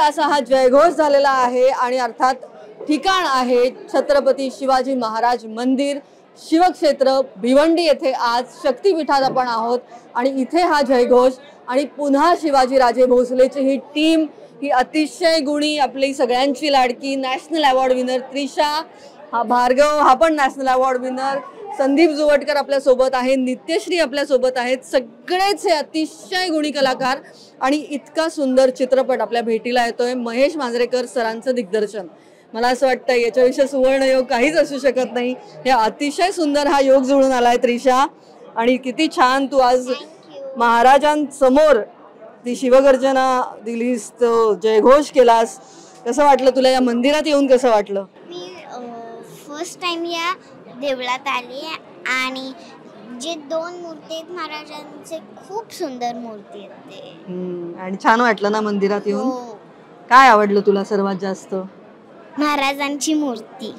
असा हा जयघोष झालेला आहे आणि अर्थात ठिकाण आहे छत्रपती शिवाजी महाराज मंदिर शिवक्षेत्र भिवंडी येथे आज शक्तिपीठात आपण आहोत आणि इथे हा जयघोष आणि पुन्हा शिवाजी राजे भोसलेची ही टीम ही अतिशय गुणी आपली सगळ्यांची लाडकी नॅशनल अवॉर्ड विनर त्रिशा, हा भार्गव हा पण नॅशनल अवॉर्ड विनर, संदीप जुवटकर आपल्या सोबत आहे, नित्यश्री आपल्या सोबत आहेत, सगळेच हे अतिशय गुणी कलाकार आणि इतका सुंदर चित्रपट आपल्या भेटीला येतोय महेश मांजरेकर सरांचं दिग्दर्शन. मला असं वाटतं याच्याविषयी सुवर्ण योग काहीच असू शकत नाही. हे अतिशय सुंदर हा योग जुळून आलाय त्रिशा आणि किती छान तू आज महाराजांसमोर ती शिवगर्जना दिलीस, तो जयघोष केलास. कसं वाटलं तुला या मंदिरात येऊन? कसं वाटलं? मी फर्स्ट टाइम या देवळात आली आणि जे दोन मूर्ती आहेत महाराजांचे खूप सुंदर मूर्ती आहेत ते. आणि छान वाटलं ना मंदिरात येऊन? काय आवडलं तुला सर्वात जास्त? महाराजांची मूर्ती.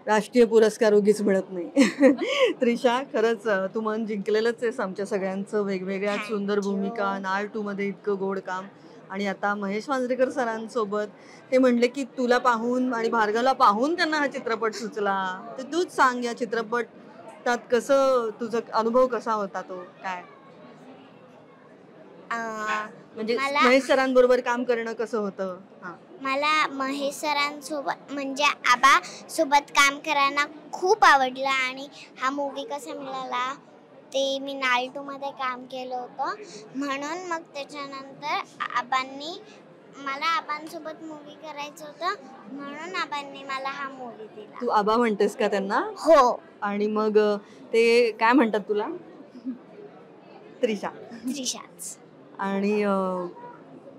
राष्ट्रीय पुरस्कार उगीच मिळत नाही. त्रिशा खरंच तू मन जिंकलेलंच आहेस आमच्या सगळ्यांचं. वेगवेगळ्या सुंदर भूमिका, नाळ 2 मध्ये इतकं गोड काम आणि आता महेश मांजरेकर सरांसोबत. ते म्हणले की तुला पाहून आणि भार्गवला पाहून त्यांना हा चित्रपट सुचला. तर तूच सांग या चित्रपटात कसं तुझा अनुभव कसा होता तो काय? म्हणजे महेश सरांबरोबर काम करणं कसं होतं? मला महेश सरांसोबत म्हणजे आबा सोबत काम करायला खूप आवडलं आणि हा मूवी कसा मिळाला ते मी नाळ 2 मध्ये काम केलं होतं म्हणून मग त्याच्यानंतर आबांनी मला आबांसोबत मूवी करायचं होतं म्हणून आबांनी मला हा मूवी दिला. तू आबा म्हणतेस का त्यांना? हो. आणि मग ते काय म्हणतात तुला? त्रिशा. त्रिशाच. आणि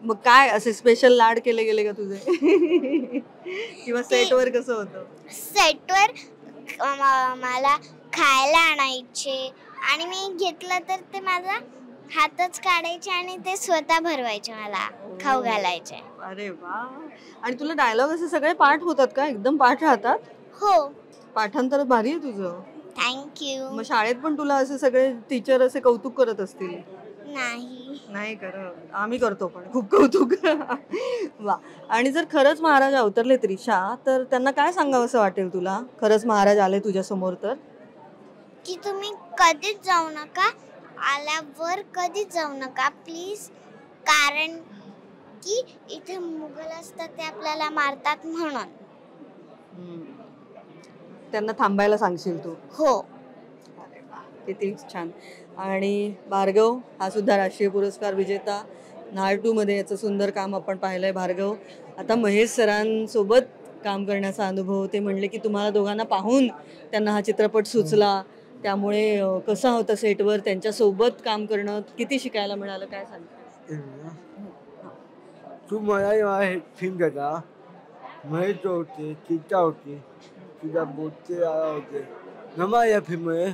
मग काय असे स्पेशल लाड केले गेले का तुझे? किंवा सेटवर कसं होतं? सेटवर मला खायला आणायचे आणि मी घेतलं तर ते माझा हातच काढायचे आणि ते स्वतः भरवायचे मला खाऊ घालायचे. अरे वा. आणि तुला डायलॉग असे सगळे पाठ होतात का? एकदम पाठ राहतात? हो. पाठांतर भारी आहे तुझं. थँक्यू. मग शाळेत पण तुला असे सगळे टीचर असे कौतुक करत असतील? नाही करत. आम्ही करतो पण खूप कौतुक. वा. आणि जर खरंच महाराज अवतरले त्रिशा तर त्यांना काय सांगावं असं वाटेल तुला? खरंच महाराज आले तुझ्या समोर तर? की तुम्ही कधीच जाऊ नका, आल्यावर कधीच जाऊ नका प्लीज, कारण की इथे मुघल असतात ते आपल्याला मारतात म्हणून. त्यांना थांबायला सांगशील तू? हो. किती छान. आणि भार्गव हा सुद्धा राष्ट्रीय पुरस्कार विजेता. नाळ 2 मध्ये याचं सुंदर काम आपण पाहिलंय. भार्गव आता महेश सरांसोबत काम करण्याचा अनुभव. ते म्हणले की तुम्हाला दोघांना पाहून त्यांना हा चित्रपट सुचला, त्यामुळे कसं होतं सेटवर त्यांच्यासोबत काम करणं? किती शिकायला मिळालं काय सांगता? तू मला फिल्म करता महेश होते, चिता होती, तुझा बोटचे होते नमा. या फिल्ममध्ये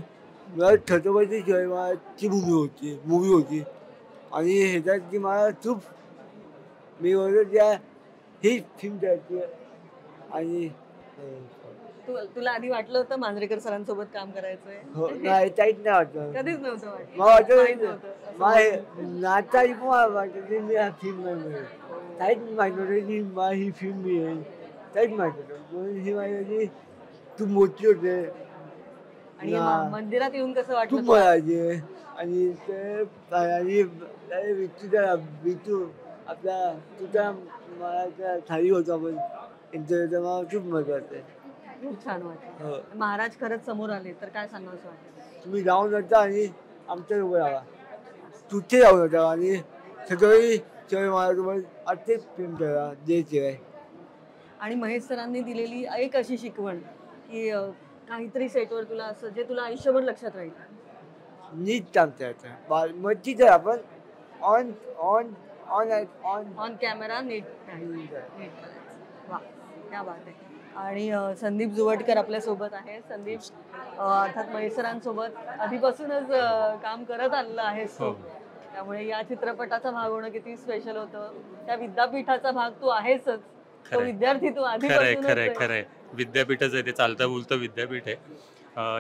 मला छत्रपती शिवाजी मूवी होती आणि ह्याच्यात की मला खूप मी बोलतो त्या ही फिल्म करायची. आणि तुला आधी वाटलं होतं मांजरेकर सरांसोबत काम करायचंय? हो. नाही काहीच नाही वाटत. कधीच नव्हतं वाटत? मला वाटत नाचा वाटत मी हा फिल्म नाही काहीच माहित नव्हतं की मला ही फिल्म मी आहे काहीच माहित नव्हतं. म्हणून ही माहिती तू मोठी होते आणि मंदिरात येऊन कसं वाटलं? खूप मजा. आणि ते विठू आपला तुझा मला थाळी होता पण मला खूप मजा वाटते. खूप छान वाटतं. महाराज खरंच समोर आले तर काय सांगावं असं वाटतं? तुम्ही जाऊन जाता आणि आमच्या सोबत आला तुझे जाऊन जाता आणि सगळी महाराज असे प्रेम करा द्यायचे आहे. आणि महेश सरांनी दिलेली एक अशी शिकवण की काहीतरी सेटवर तुला असं जे तुला आयुष्यभर लक्षात राहील? नीट सांगता येतं मग तर आपण on on on on on camera नीट. वा क्या बात आहे. आणि संदीप जुवटकर आपल्या सोबत आहे. संदीप अर्थात महेश सरांसोबत आधीपासूनच काम करत आलेलं आहेस तू, त्यामुळे या चित्रपटाचा भाग होणं किती स्पेशल होतं. त्या विद्यापीठाचा भाग तू आहेसच, तो विद्यार्थी तू आधीपासूनच. खरंय विद्यापीठच आहे ते, चालतं बोलतं विद्यापीठ आहे.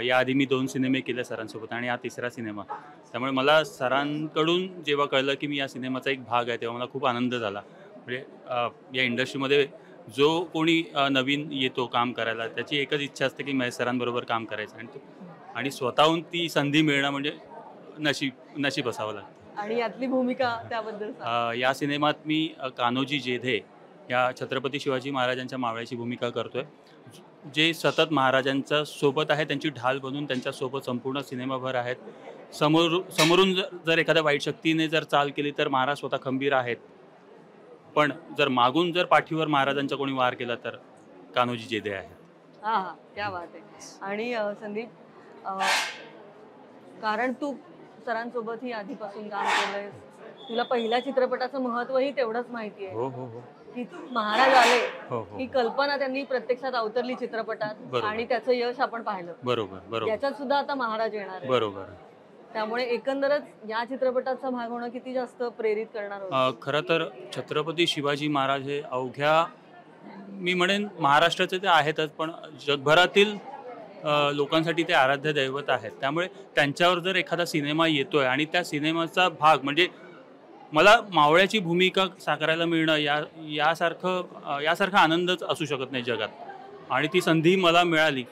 याआधी मी 2 सिनेमे केले सरांसोबत आणि हा तिसरा सिनेमा. त्यामुळे मला सरांकडून जेव्हा कळलं की मी या सिनेमाचा एक भाग आहे तेव्हा मला खूप आनंद झाला. म्हणजे या इंडस्ट्रीमध्ये जो कोणी नवीन येतो काम करायला त्याची एकच इच्छा असते की महेश सरांबरोबर काम करायचं आणि स्वतःहून ती संधी मिळणं म्हणजे नशीब असावं लागतं. आणि यातली भूमिका त्याबद्दल या सिनेमात मी कान्होजी जेधे या छत्रपती शिवाजी महाराजांच्या मावळ्याची भूमिका करतोय, जे सतत महाराजांच्या सोबत आहे, त्यांची ढाल बनून त्यांच्यासोबत संपूर्ण सिनेमाभर आहेत. समोरून जर एखाद्या वाईट शक्तीने जर चाल केली तर महाराज स्वतः खंबीर आहेत, पण जर मागून जर पाठीवर महाराजांचा कोणी वार केला तर कान्होजी जेधे आहेत. हा हा, क्या बात आहे. आणि संदीप, कारण तू सरांसोबतही आधीपासून काम केलंय, तुला पहिल्या चित्रपटाचं महत्वही तेवढंच माहिती आहे. हो हो हो. की महाराज आले हो हो. ही कल्पना त्यांनी प्रत्यक्षात अवतरली चित्रपटात आणि त्याचं यश आपण पाहिलं. बरोबर बरोबर. याच्यात सुद्धा आता महाराज येणार आहे. बरोबर. त्यामुळे एकंदरच या चित्रपटाचा भाग होणं किती जास्त प्रेरित करणार होतं. खरं तर छत्रपती शिवाजी महाराज हे अवघ्या, मी म्हणेन महाराष्ट्राचे ते आहेतच, पण जगभरातील लोकांसाठी ते आराध्य दैवत आहेत. त्यामुळे त्यांच्यावर जर एखादा सिनेमा येतोय आणि त्या सिनेमाचा भाग म्हणजे मला मावळ्याची भूमिका साकारायला मिळणं यासारखा आनंदच असू शकत नाही जगात, आणि ती संधी मला मिळाली.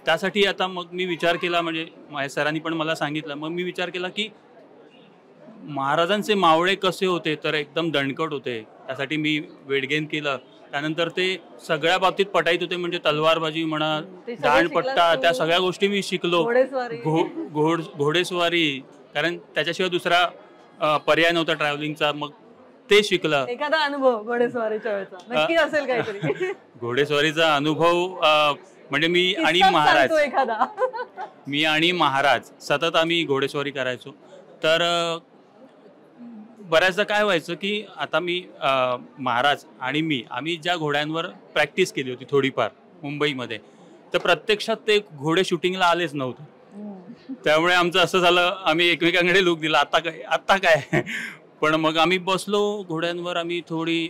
त्यासाठी आता मग मी विचार केला, म्हणजे महेश सरांनी पण मला सांगितलं, मग मी विचार केला की महाराजांचे मावळे कसे होते, तर एकदम दणकट होते. त्यासाठी मी वेट गेन केलं. त्यानंतर ते सगळ्या बाबतीत पटाईत होते, म्हणजे तलवारबाजी म्हणा, दांडपट्टा, त्या सगळ्या गोष्टी मी शिकलो. घोडेस्वारी, कारण त्याच्याशिवाय दुसरा पर्याय नव्हता ट्रॅव्हलिंगचा, मग ते शिकलं. एखादा अनुभव घोडेस्वारीच्या वेळेचा नक्की असेल काहीतरी. घोडेस्वारीचा अनुभव म्हणजे मी आणि महाराज सतत आम्ही घोडेस्वारी करायचो. तर बऱ्याचदा काय व्हायचं की आता मी महाराज आणि आम्ही ज्या घोड्यांवर प्रॅक्टिस केली होती थोडीफार मुंबईमध्ये, तर प्रत्यक्षात ते घोडे शूटिंगला आलेच नव्हते. त्यामुळे आमचं असं झालं, आम्ही एकमेकांकडे लूक दिला, आत्ता काय. पण मग आम्ही बसलो घोड्यांवर, आम्ही थोडी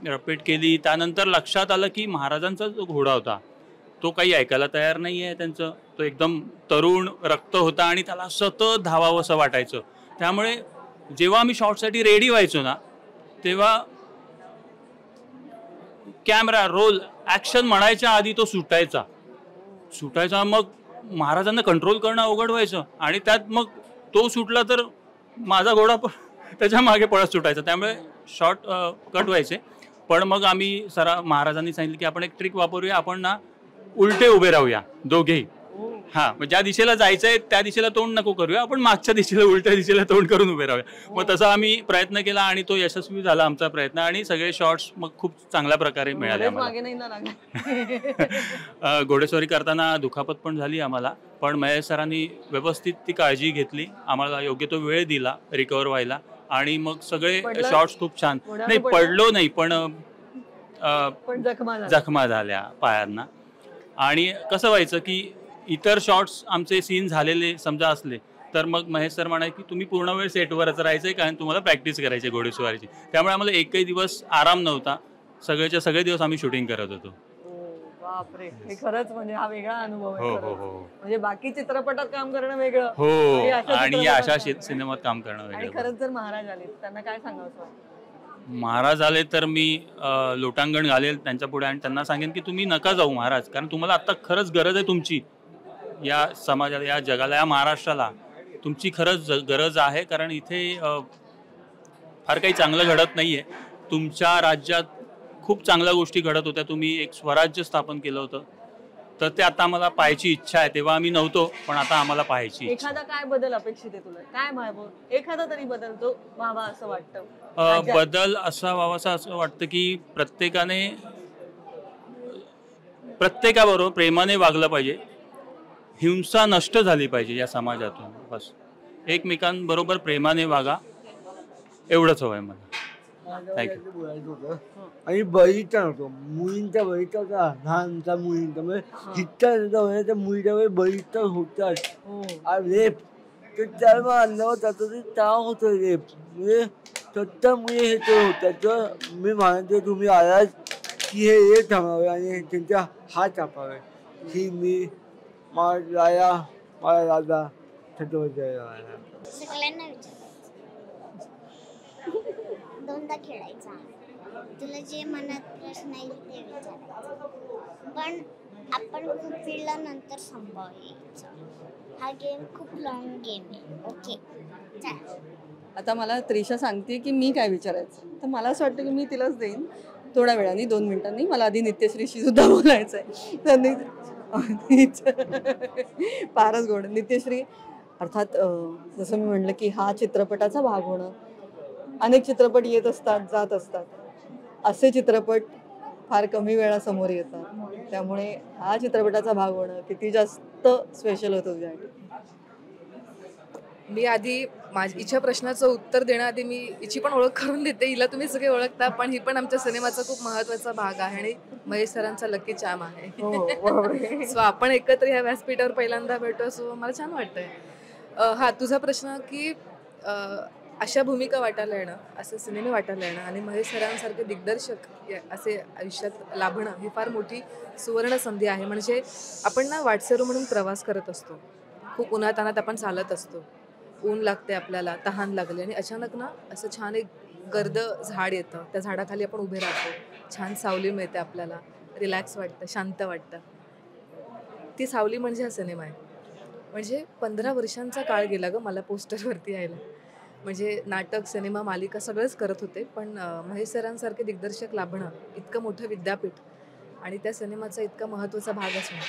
रपेट केली. त्यानंतर लक्षात आलं की महाराजांचा जो घोडा होता तो काही ऐकायला तयार नाही आहे त्यांचं. तो एकदम तरुण रक्त होता आणि त्याला सतत धावावं असं वाटायचं. त्यामुळे जेव्हा आम्ही शॉटसाठी रेडी व्हायचो ना, तेव्हा कॅमेरा रोल ॲक्शन म्हणायच्या आधी तो सुटायचा. मग महाराजांना कंट्रोल करणं अवघड व्हायचं, आणि त्यात मग तो सुटला तर माझा घोडा पण त्याच्या मागे पळत सुटायचा. त्यामुळे शॉट कट व्हायचे. पण मग आम्ही महाराजांनी सांगितलं की आपण एक ट्रिक वापरूया, आपण ना उलटे उभे राहूया दोघेही. हां, ज्या दिशेला जायचंय त्या दिशेला तोंड नको करूया, आपण मागच्या दिशेला उलट्या दिशेला तोंड करून उभे राहूया. मग तसा आम्ही प्रयत्न केला आणि तो यशस्वी झाला आमचा प्रयत्न, आणि सगळे शॉट्स मग खूप चांगल्या प्रकारे मिळाले आम्हाला. घोडेस्वारी करताना दुखापत पण झाली आम्हाला, पण महेश सरांनी व्यवस्थित ती काळजी घेतली, आम्हाला योग्य तो वेळ दिला रिकवर व्हायला, आणि मग सगळे शॉट्स खूप छान. नाही पडलो नाही, पण जखमा झाल्या पायांना. आणि कसं व्हायचं की इतर शॉट्स आमचे सीन झालेले समजा असले तर मग महेश सर म्हणाले की तुम्ही पूर्ण वेळ सेटवरच राहायचंय, कारण तुम्हाला प्रॅक्टिस करायची घोडेस्वारीची. त्यामुळे आम्हाला एकही दिवस आराम नव्हता, सगळेच्या सगळे दिवस आम्ही शूटिंग करत होतो. बापरे, हे खरंच म्हणजे हा वेगळा अनुभव आहे. हो हो हो. म्हणजे बाकी चित्रपटात काम करणं वेगळं, हो, आणि अशा सिनेमात काम करणं वेगळं. खरंच जर महाराज आले त्यांना काय सांगावं? महाराज आले तर मी लोटांगण घालेल त्यांच्या पुढे आणि त्यांना सांगेन की तुम्ही नका जाऊ महाराज, कारण तुम्हाला आता खरंच गरज आहे तुमची, या समाजाला, या जगाला, या महाराष्ट्राला तुमची खरंच गरज आहे. कारण इथे फार काही चांगलं घडत नाहीये. तुमच्या राज्यात खूप चांगल्या गोष्टी घडत होत्या, तुम्ही एक स्वराज्य स्थापन केलं होतं, तर ते आता आम्हाला पाहायची इच्छा आहे. तेव्हा आम्ही नव्हतो, पण आता आम्हाला पाहायची. एखादा काय बदल अपेक्षित आहे तुला? काय एखादा तरी बदल तो व्हावा असं वाटतं? बदल असा व्हावा असं वाटतं की प्रत्येकाबरोबर प्रेमाने वागलं पाहिजे, हिंसा नष्ट झाली पाहिजे या समाजातून. बस एकमेकांबरोबर प्रेमाने वागा, एवढंच हवंय मला. आणि बळीचा नव्हतो, मुलींचा बळीचा होता, लहानचा मुलींचा, म्हणजे हिट्टा त्या मुलीच्या वेळी बळीचा होतात रेप. तर त्याला अंदावर जातो ते ताव होतं रेप, म्हणजे सत्ता मुली हे ते होतात. तर मी म्हणतो तुम्ही आलात की हे थांबावे आणि त्यांच्या हात कापावे, ही मी माझा राजा, माझा राजा छत्रपती राजा. सगळ्यांना विचारायचं, दोनदा खेळायचा, तुला जे मनात प्रश्न येईल ते विचारायचं, पण आपण खूप वेळानंतर संपवायचं. हा गेम खूप लॉंग गेम आहे. ओके चल. आता मला त्रिशा सांगते की मी काय विचारायचं, तर मला असं वाटतं की मी तिलाच देईन थोड्या वेळाने, 2 मिनिटांनी. मला आधी नित्यश्रीशी सुद्धा बोलायचं आहे. तर फारच गोड. नित्यश्री, अर्थात जसं मी म्हणलं की हा चित्रपटाचा भाग होणं, अनेक चित्रपट येत असतात जात असतात, असे चित्रपट फार कमी वेळा समोर येतात, त्यामुळे हा चित्रपटाचा भाग होणं किती जास्त स्पेशल होतं तुझ्यासाठी. मी आधी हिच्या प्रश्नाचं उत्तर देण्याआधी मी हिची पण ओळख करून देते. हिला तुम्ही सगळे ओळखता, पण ही पण आमच्या सिनेमाचा खूप महत्त्वाचा भाग आहे आणि महेश सरांचा लकी चाम आहे. सो आपण एकत्र ह्या व्यासपीठावर पहिल्यांदा भेटतो, सो मला छान वाटतंय. हा तुझा प्रश्न की अशा भूमिका वाटायला येणं, असे सिनेमे वाटायला येणं आणि महेश सरांसारखे दिग्दर्शक असे आयुष्यात लाभणं ही फार मोठी सुवर्ण संधी आहे. म्हणजे आपण ना वाटसरू म्हणून प्रवास करत असतो, खूप उन्हातान्हात आपण चालत असतो, ऊन लागते आपल्याला, तहान लागली आणि अचानक ना असं छान एक गर्द झाड येतं, त्या झाडाखाली आपण उभे राहतो, छान सावली मिळते आपल्याला, रिलॅक्स वाटतं, शांत वाटतं. ती सावली म्हणजे हा सिनेमा आहे. म्हणजे 15 वर्षांचा काळ गेला गं मला पोस्टरवरती यायला. म्हणजे नाटक, सिनेमा, मालिका सगळंच करत होते, पण महेश सरांसारखे दिग्दर्शक लाभणं, इतकं मोठं विद्यापीठ आणि त्या सिनेमाचा इतका महत्त्वाचा भाग असणं,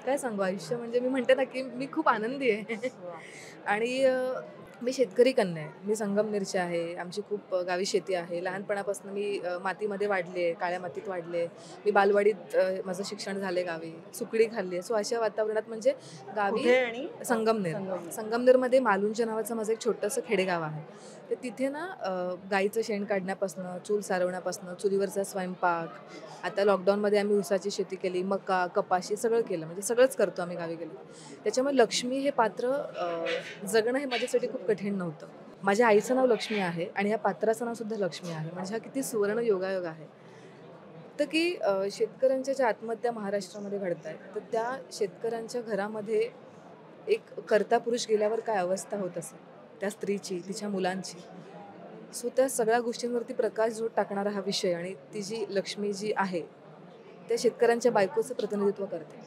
काय सांगू. आयुष्य म्हणजे मी म्हणते ना की मी खूप आनंदी आहे. आणि मी शेतकरी कन्या आहे, मी संगमनेरची आहे, आमची खूप गावी शेती आहे. लहानपणापासून मी मातीमध्ये वाढले आहे, काळ्या मातीत वाढले. मी बालवाडीत माझं शिक्षण झाले, गावी सुकडी खाल्ली आहे. सो अशा वातावरणात म्हणजे गावी संगमनेरमध्ये मालुंच्या नावाचं माझं एक छोटंसं खेडेगाव आहे. तर तिथे ना गाईचं शेण काढण्यापासून, चूल सारवण्यापासून, चुलीवरचा स्वयंपाक, आता लॉकडाऊनमध्ये आम्ही ऊसाची शेती केली, मका, कपाशी सगळं केलं, म्हणजे सगळंच करतो आम्ही गावी गेलो. त्याच्यामुळे लक्ष्मी हे पात्र जगणं हे माझ्यासाठी खूप कठीण नव्हतं. माझ्या आईचं नाव लक्ष्मी आहे आणि ह्या पात्राचं नावसुद्धा लक्ष्मी आहे. म्हणजे हा किती सुवर्ण योगायोग आहे. तर की शेतकऱ्यांच्या ज्या आत्महत्या महाराष्ट्रामध्ये घडत आहेत, तर त्या शेतकऱ्यांच्या घरामध्ये एक कर्ता पुरुष गेल्यावर काय अवस्था होत असेल त्या स्त्रीची, तिच्या मुलांची. सो त्या सगळ्या गोष्टींवरती प्रकाश टाकणारा हा विषय आणि ती जी लक्ष्मी जी आहे त्या शेतकऱ्यांच्या बायकोचं प्रतिनिधित्व करते.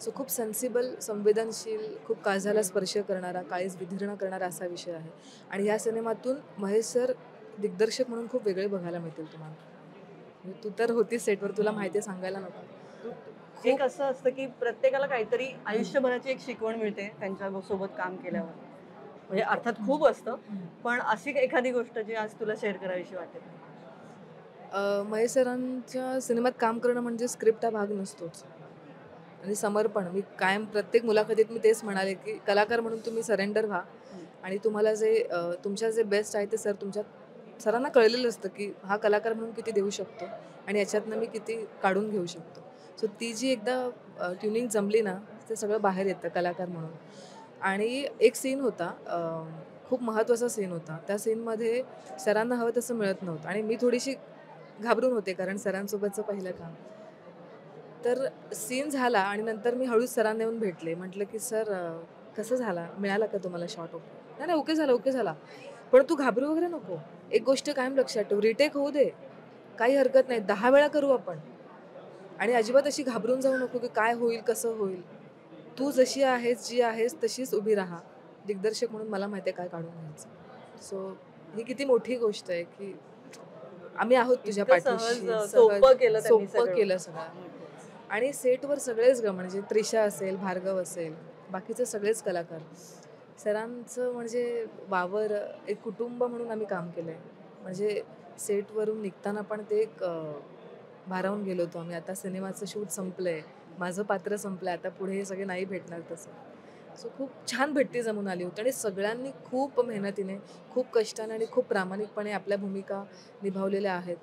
सो खूप सेन्सिबल, संवेदनशील, खूप काळजाला स्पर्श करणारा, काळीज विदीर्ण करणारा असा विषय आहे. आणि या सिनेमातून महेश सर दिग्दर्शक म्हणून खूप वेगळे बघायला मिळतील तुम्हाला. तू तर होती सेटवर, तुला माहिती आहे, सांगायला नको. एक असं असतं की प्रत्येकाला काहीतरी आयुष्यभराची एक शिकवण मिळते त्यांच्या सोबत काम केल्यावर. म्हणजे अर्थात खूप असतं, पण अशी एखादी गोष्ट जी आज तुला शेअर करावीशी वाटेल. महेश सरांच्या सिनेमात काम करणं म्हणजे स्क्रिप्ट हा भाग नसतोच आणि समर्पण. मी कायम प्रत्येक मुलाखतीत मी तेच म्हणाले की कलाकार म्हणून तुम्ही सरेंडर व्हा आणि तुम्हाला जे तुमच्या जे बेस्ट आहे ते सरांना कळलेलं असतं की हा कलाकार म्हणून किती देऊ शकतो आणि याच्यातनं मी किती काढून घेऊ शकतो. सो ती जी एकदा ट्युनिंग जमली ना, ते सगळं बाहेर येतं कलाकार म्हणून. आणि एक सीन होता, खूप महत्त्वाचा सीन होता. त्या सीनमध्ये सरांना हवं तसं मिळत नव्हतं आणि मी थोडीशी घाबरून होते, कारण सरांसोबतचं पहिलं काम. तर सीन झाला आणि नंतर मी हळूच सरांना येऊन भेटले. म्हटलं की सर कसं झाला, मिळाला का तुम्हाला शॉट? ओके. नाही ओके झाला, पण तू घाबरू वगैरे नको. एक गोष्ट कायम लक्षात ठेव, रिटेक होऊ दे, काही हरकत नाही, 10 वेळा करू आपण. आणि अजिबात अशी घाबरून जाऊ नको की काय होईल, कसं होईल. तू जशी आहेस, जी आहेस तशीच उभी राहा. दिग्दर्शक म्हणून मला माहिती आहे काय काढून घ्यायचं. सो ही किती मोठी गोष्ट आहे की आम्ही आहोत तुझ्या पाठीशी. सोपं केलं सगळं. आणि सेटवर सगळेच म्हणजे त्रिशा असेल, भार्गव असेल, बाकीचे सगळेच कलाकार. सरांचं म्हणजे वावर एक कुटुंब म्हणून आम्ही काम केलं आहे. म्हणजे सेटवरून निघताना पण ते एक भारावून गेलो होतो आम्ही. आता सिनेमाचं शूट संपलं आहे, माझं पात्र संपलं आहे, आता पुढे हे सगळे नाही भेटणार तसं. सो खूप छान भेटी जमून आली होती आणि सगळ्यांनी खूप मेहनतीने, खूप कष्टाने आणि खूप प्रामाणिकपणे आपल्या भूमिका निभावलेल्या आहेत.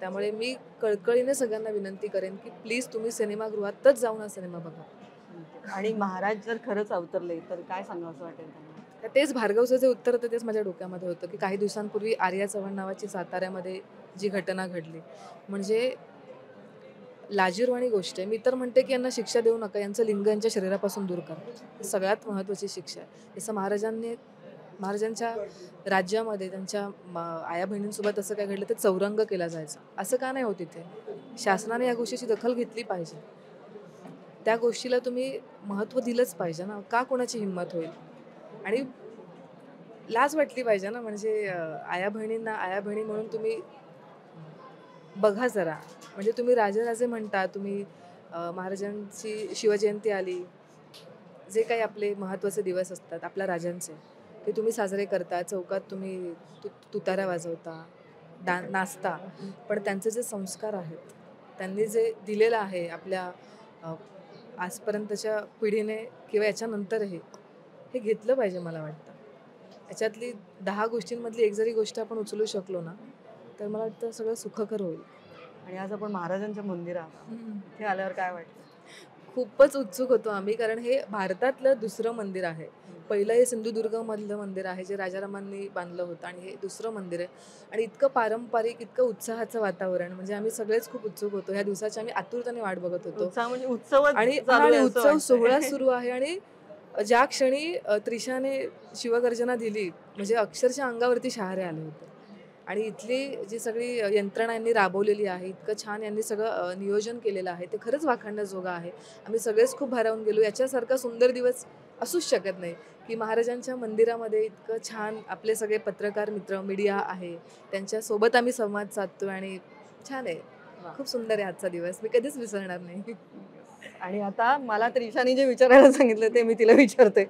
त्यामुळे मी कळकळीने सगळ्यांना विनंती करेन की प्लीज तुम्ही सिनेमागृहातच जाऊन हा सिनेमा बघा. आणि महाराज जर खरंच अवतरले तर काय सांगावं असं वाटेल त्यांना? तर तेच भार्गवचं जे उत्तर होतं तेच माझ्या डोक्यामध्ये होतं की काही दिवसांपूर्वी आर्या चव्हाण नावाची साताऱ्यामध्ये जी घटना घडली, म्हणजे लाजिरवाणी गोष्ट आहे. मी तर म्हणते की यांना शिक्षा देऊ नका, यांचं लिंग यांच्या शरीरापासून दूर करा. ही सगळ्यात महत्त्वाची शिक्षा आहे. जसं महाराजांच्या राज्यामध्ये त्यांच्या आया बहिणींसोबत असं काय घडलं तर चौरंग केला जायचा. असं का नाही होत इथे? शासनाने या गोष्टीची दखल घेतली पाहिजे. त्या गोष्टीला तुम्ही महत्त्व दिलंच पाहिजे ना. का कोणाची हिंमत होईल? आणि लाज वाटली पाहिजे ना. म्हणजे आया बहिणी म्हणून तुम्ही बघा जरा. म्हणजे तुम्ही राजे म्हणता, तुम्ही महाराजांची शिवजयंती आली, जे काही आपले महत्त्वाचे दिवस असतात आपल्या राजांचे, ते तुम्ही साजरे करता. चौकात तुम्ही तुताऱ्या वाजवता, नाचता. पण त्यांचे जे संस्कार आहेत, त्यांनी जे दिलेलं आहे आपल्या आजपर्यंतच्या पिढीने किंवा याच्यानंतरही, हे घेतलं पाहिजे मला वाटतं. याच्यातली 10 गोष्टींमधली एक जरी गोष्ट आपण उचलू शकलो ना, तर मला वाटतं सगळं सुखकर होईल. आणि आज आपण महाराजांच्या मंदिरात इथे आल्यावर काय वाटतं? खूपच उत्सुक होतो आम्ही, कारण हे भारतातलं दुसरं मंदिर आहे. पहिलं हे सिंधुदुर्गमधलं मंदिर आहे जे राजारामांनी बांधलं होतं, आणि हे दुसरं मंदिर आहे. आणि इतकं पारंपरिक, इतकं उत्साहाचं वातावरण, म्हणजे आम्ही सगळेच खूप उत्सुक होतो. ह्या दिवसाची आम्ही आतुरतेने वाट बघत होतो. म्हणजे उत्सव आणि उत्सव सोहळा सुरू आहे. आणि ज्या क्षणी त्रिशाने शिवगर्जना दिली, म्हणजे अक्षरशः अंगावरती शहारे आले होते. आणि इथली जी सगळी यंत्रणा यांनी राबवलेली आहे, इतकं छान यांनी सगळं नियोजन केलेलं आहे, ते खरंच वाखाणण्याजोगं आहे. आम्ही सगळेच खूप भारावून गेलो. याच्यासारखा सुंदर दिवस असूच शकत नाही की महाराजांच्या मंदिरामध्ये इतकं छान आपले सगळे पत्रकार मित्र, मीडिया आहे, त्यांच्यासोबत आम्ही संवाद साधतो. आणि छान आहे, खूप सुंदर आहे आजचा दिवस. मी कधीच विसरणार नाही. आणि आता मला त्रिशाने जे विचारायला सांगितलं ते मी तिला विचारते.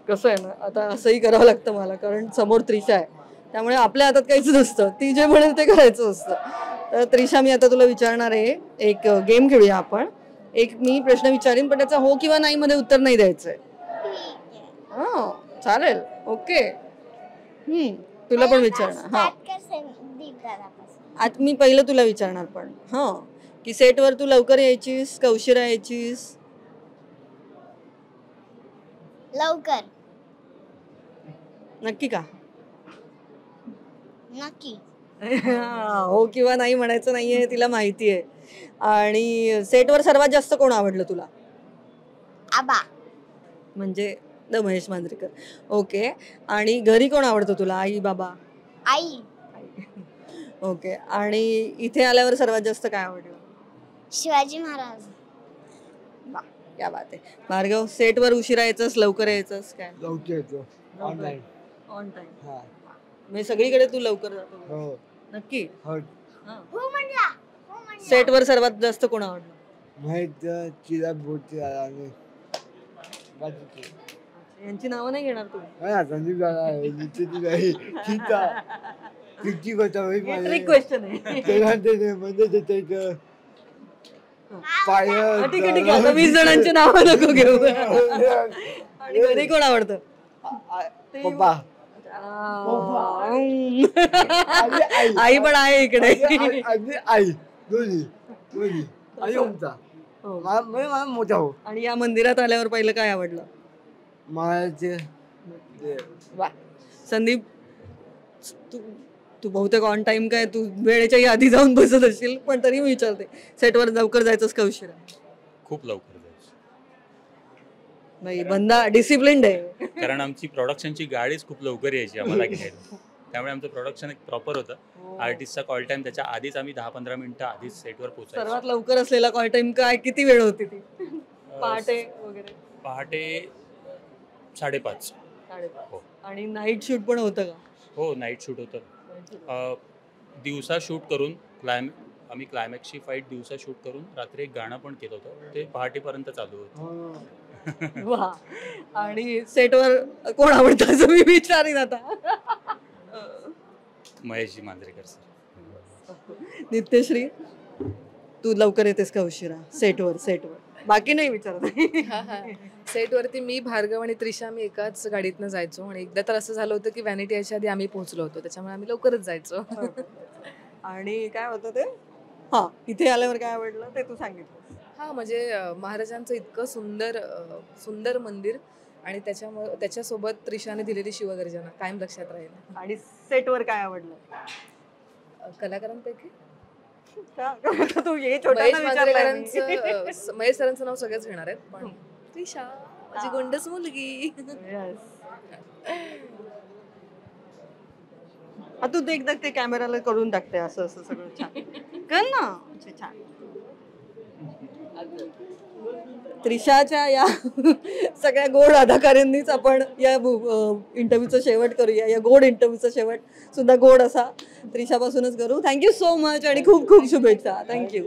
कसं आहे ना, आता असंही करावं लागतं मला, कारण समोर त्रिशा आहे, त्यामुळे आपल्या हातात काहीच नसतं. ती जे म्हणेल ते करायचं असतं. तर त्रिशा, मी आता तुला विचारणार आहे, एक गेम खेळूया आपण. एक मी प्रश्न विचारीन, पण त्याचा हो किंवा नाही मध्ये उत्तर नाही द्यायचंय. चालेल, ओके. तुला पण विचारणार. आता मी पहिलं तुला विचारणार, पण की सेटवर तू लवकर यायचीस का उशिरा यायचीस? लवकर. नक्की का? नक्की. हो किंवा नाही म्हणायचं नाहीये, तिला माहिती आहे. आणि सेटवर सर्वात जास्त कोण आवडलं तुला? आबा. म्हणजे द महेश मांजरेकर. ओके. आणि घरी कोण आवडतं तुला? आई, बाबा? आई. ओके. आणि इथे आल्यावर सर्वात जास्त काय आवडलं? शिवाजी महाराज. क्या बात आहे. भार्गव, सेटवर उशिरा यायचंस, लवकर यायचंस काय? लवकर येतो. ऑनलाईन. On time. हा. मी सगळीकडे तू लवकर जातो. हो. नक्की? हो. हो म्हणला. सेटवर सर्वात जास्त कोण आवडलं? माहित चिरा बोलते आणि यांची नावं नाही घेणार तू? संदीप दादा आहे, नितीन आहे, सीता, किती गोष्ट होईल ट्रिक क्वेश्चन आहे. ते म्हणजे त्याचं पाय. ठीक आहे, ठीक आहे. आता 20 जणांची नावं नको घेऊ. आणि घरी कोण आवडतं? पप्पा. आई पण आहे इकडे. आई दोन्ही आई ओमचा. मला मोठा हो. आणि या मंदिरात आल्यावर पहिलं काय आवडलं? महाराजचे. वा. संदीप, तू बहुतेक ऑन टाइम काय, तू वेळेच्याही आधी जाऊन बसत असशील, पण तरी मी विचारते, सेटवर लवकर जायचंस का उशिरा? खूप लवकर जायचं, नाही बंदा डिसिप्लिन्ड आहे. कारण आमची प्रोडक्शनची गाडीच खूप लवकर यायची आम्हाला घ्यायला, त्यामुळे आमचं प्रोडक्शन एक प्रॉपर होतं. आर्टिस्टचा कॉल टाइम त्याच्या आधीच आम्ही 10-15 मिनिटं आधीच सेटवर पोहोचायचो. सर्वात लवकर असलेला कॉल टाइम काय, किती वेळ होती ती? पहाटे वगैरे? पहाटे 5:30. हो. आणि नाईट शूट पण होतं का? हो, नाईट शूट होतं. दिवसा शूट करून आम्ही क्लायमॅक्सची फाईट दिवसा शूट करून रात्री एक गाणं पण केलं होतं, ते पहाटेपर्यंत चालू होतं. वा. आणि सेटवर कोण आवडतं असं मी विचारीन आता? महेशजी मांजरेकर सर. नित्यश्री, तू लवकर येतेस का उशिरा सेटवर? बाकी नाही विचारत. सेटवरती मी, भार्गव आणि त्रिशा मी एकाच गाडीतनं जायचो. आणि एकदा तर असं झालं होतं की व्हॅनिटी यायच्या आधी आम्ही पोहोचलो होतो, त्याच्यामुळे आम्ही लवकरच जायचो. आणि काय होतं ते, इथे आल्यावर काय आवडलं ते तू सांगितलं. म्हणजे महाराजांचं इतकं सुंदर मंदिर, आणि त्याच्यासोबत त्रिशाने दिलेली शिवगर्जना कायम लक्षात राहील. आणि सेटवर काय आवडलं? कलाकारांपैकी तू ये छोटा महेश मांजरेकरांचं महेश सरांचं नाव सगळेच घेणार आहेत, पण त्रिशा माझी गोंडस मुलगी. तू ते एकदा ते कॅमेराला करून टाकते असं असं सगळं छान कर ना. छान. त्रिशाच्या या सगळ्या गोड अदाकारांनीच आपण या इंटरव्ह्यूचा शेवट करूया. या गोड इंटरव्ह्यूचा शेवट सुद्धा गोड असा त्रिशापासूनच करू. थँक्यू सो मच आणि खूप खूप शुभेच्छा. थँक्यू.